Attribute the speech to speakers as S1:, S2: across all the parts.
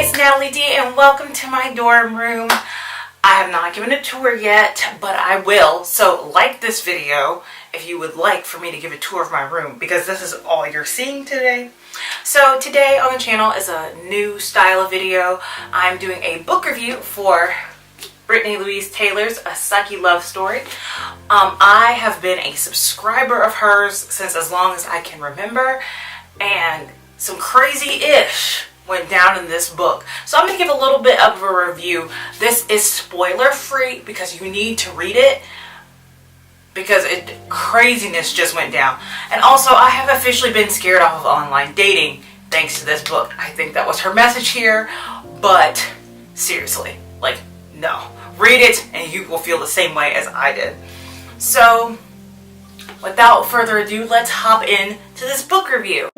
S1: it's Natalie D and welcome to my dorm room. I have not given a tour yet, but I will. So like this video if you would like for me to give a tour of my room, because this is all you're seeing today. So today on the channel is a new style of video. I'm doing a book review for Brittani Louise Taylor's A Sucky Love Story. I have been a subscriber of hers since as long as I can remember, and some crazy-ish went down in this book. So I'm going to give a little bit of a review. This is spoiler free because you need to read it, because craziness just went down. And also I have officially been scared off of online dating thanks to this book. I think that was her message here, but seriously, like, no. Read it and you will feel the same way as I did. So without further ado, let's hop in to this book review.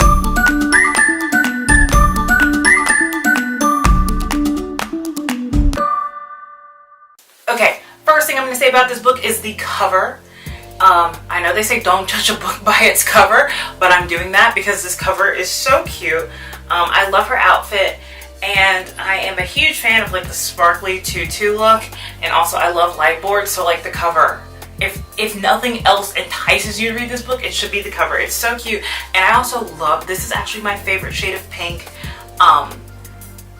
S1: Okay, first thing I'm going to say about this book is the cover. I know they say don't judge a book by its cover, but I'm doing that because this cover is so cute. I love her outfit, and I am a huge fan of like the sparkly tutu look, and also I love light boards, so like the cover, if nothing else entices you to read this book, it should be the cover. It's so cute. And I also love, this is actually my favorite shade of pink. I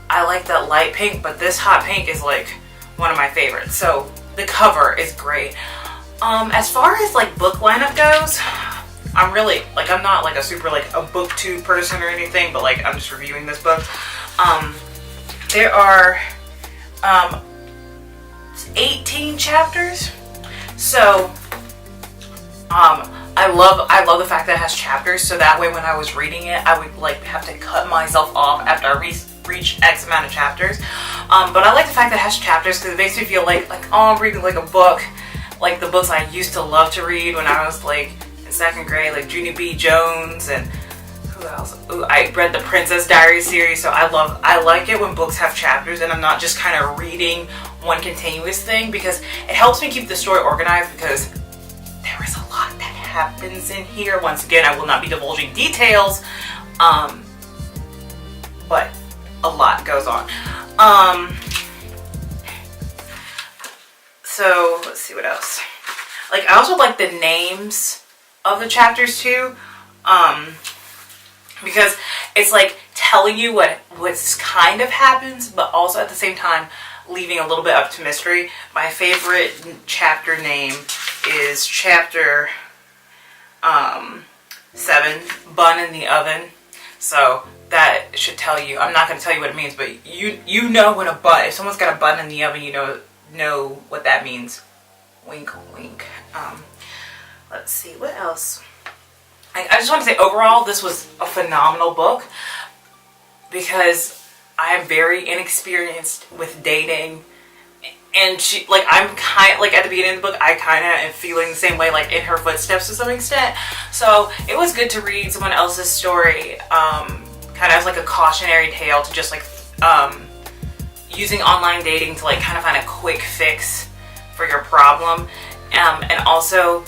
S1: like that light pink, but this hot pink is like one of my favorites. So the cover is great. As far as like book lineup goes, I'm really like, I'm not like a super like a booktube person or anything, but like I'm just reviewing this book. There are 18 chapters. So I love the fact that it has chapters, so that way when I was reading it I would like have to cut myself off after I reach X amount of chapters. But I like the fact that it has chapters because it makes me feel like oh, I'm reading like a book, like the books I used to love to read when I was like in second grade, like Junie B. Jones and who else? Ooh, I read the Princess Diaries series, so I like it when books have chapters and I'm not just kind of reading one continuous thing, because it helps me keep the story organized, because there is a lot that happens in here. Once again, I will not be divulging details, but a lot goes on. So let's see what else. Like, I also like the names of the chapters too, because it's like telling you what's kind of happens, but also at the same time leaving a little bit up to mystery. My favorite chapter name is chapter 7, Bun in the Oven. So that should tell you, I'm not going to tell you what it means, but you know when a bun, if someone's got a bun in the oven, you know what that means. Wink, wink. Let's see, what else? I just want to say overall, this was a phenomenal book, because I am very inexperienced with dating, and I'm kind of like at the beginning of the book, I kind of am feeling the same way, like in her footsteps to some extent. So it was good to read someone else's story, kind of as like a cautionary tale to just like using online dating to like kind of find a quick fix for your problem. And also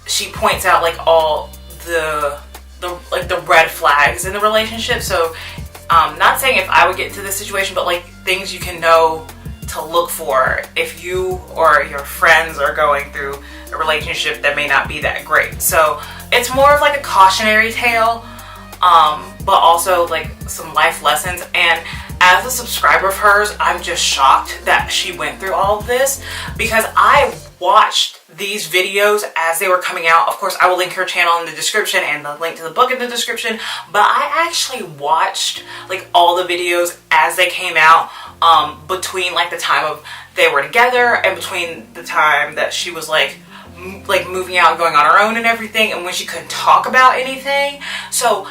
S1: she points out like all the red flags in the relationship. So not saying if I would get into this situation, but like things you can know to look for if you or your friends are going through a relationship that may not be that great. So it's more of like a cautionary tale, but also like some life lessons. And as a subscriber of hers, I'm just shocked that she went through all of this, because I watched these videos as they were coming out. Of course, I will link her channel in the description and the link to the book in the description, but I actually watched like all the videos as they came out, between like the time of they were together and between the time that she was like moving out and going on her own and everything, and when she couldn't talk about anything. So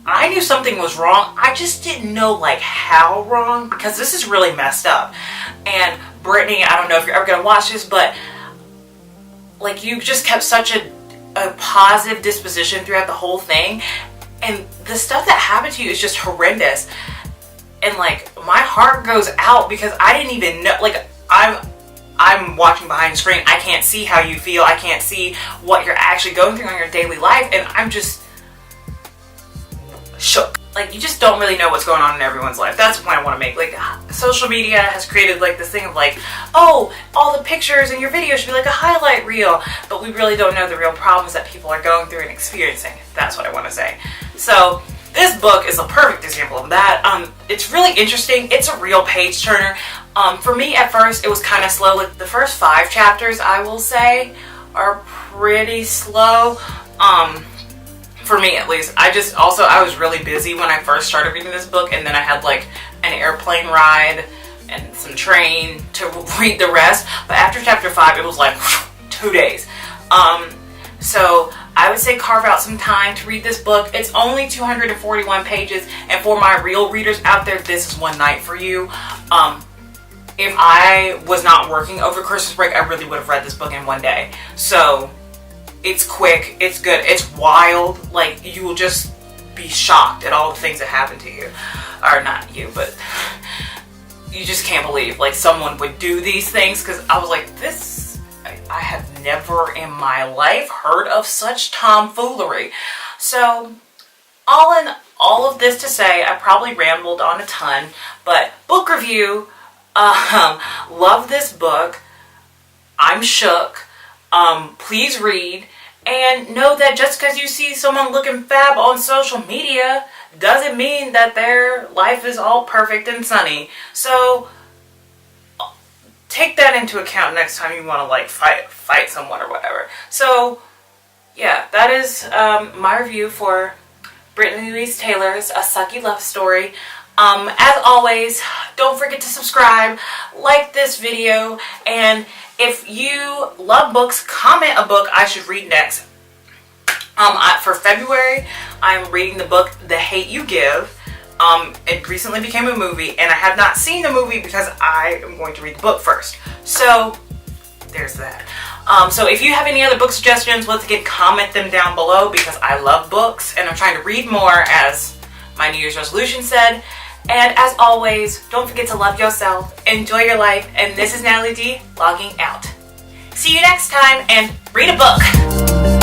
S1: I knew something was wrong. I just didn't know like how wrong, because this is really messed up. And Brittani, I don't know if you're ever gonna watch this, but like you just kept such a positive disposition throughout the whole thing, and the stuff that happened to you is just horrendous. And like my heart goes out, because I didn't even know, like I'm watching behind the screen. I can't see how you feel. I can't see what you're actually going through on your daily life, and I'm just shook. like, you just don't really know what's going on in everyone's life. That's the point I want to make. Like, social media has created like this thing of like, oh, all the pictures in your video should be like a highlight reel, but we really don't know the real problems that people are going through and experiencing. That's what I want to say. So this book is a perfect example of that. It's really interesting. It's a real page turner. For me at first, it was kind of slow. Like the first 5 chapters, I will say, are pretty slow. For me at least. I was really busy when I first started reading this book, and then I had like an airplane ride and some train to read the rest. But after chapter 5, it was like 2 days. So I would say carve out some time to read this book. It's only 241 pages, and for my real readers out there, this is one night for you. If I was not working over Christmas break, I really would have read this book in one day. So it's quick, it's good, it's wild. Like, you will just be shocked at all the things that happen to you. Or not you, but you just can't believe like someone would do these things, because I was like, I have never in my life heard of such tomfoolery. So all in all of this to say, I probably rambled on a ton, but book review, love this book. I'm shook. Please read, and know that just because you see someone looking fab on social media doesn't mean that their life is all perfect and sunny. So take that into account next time you want to like fight someone or whatever. So yeah, that is my review for Brittani Louise Taylor's A Sucky Love Story. As always, don't forget to subscribe, like this video, and if you love books, comment a book I should read next. For February, I'm reading the book The Hate You Give. It recently became a movie, and I have not seen the movie because I am going to read the book first. So there's that. So if you have any other book suggestions, once again, comment them down below, because I love books and I'm trying to read more, as my New Year's resolution said. And as always, don't forget to love yourself, enjoy your life, and this is Natalie D logging out. See you next time, and read a book!